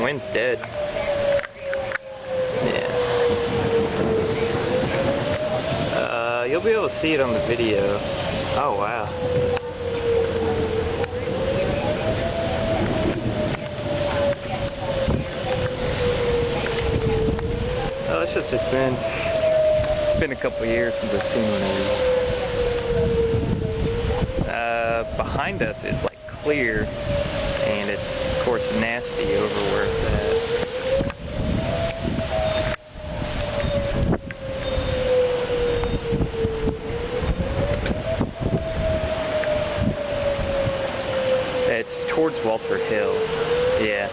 Wind's dead. Yeah. You'll be able to see it on the video. Oh wow. Oh, it's been a couple years since I've seen one of these. Behind us is like clear, and it's of course nasty over where it's at. It's towards Walford Hill. Yeah.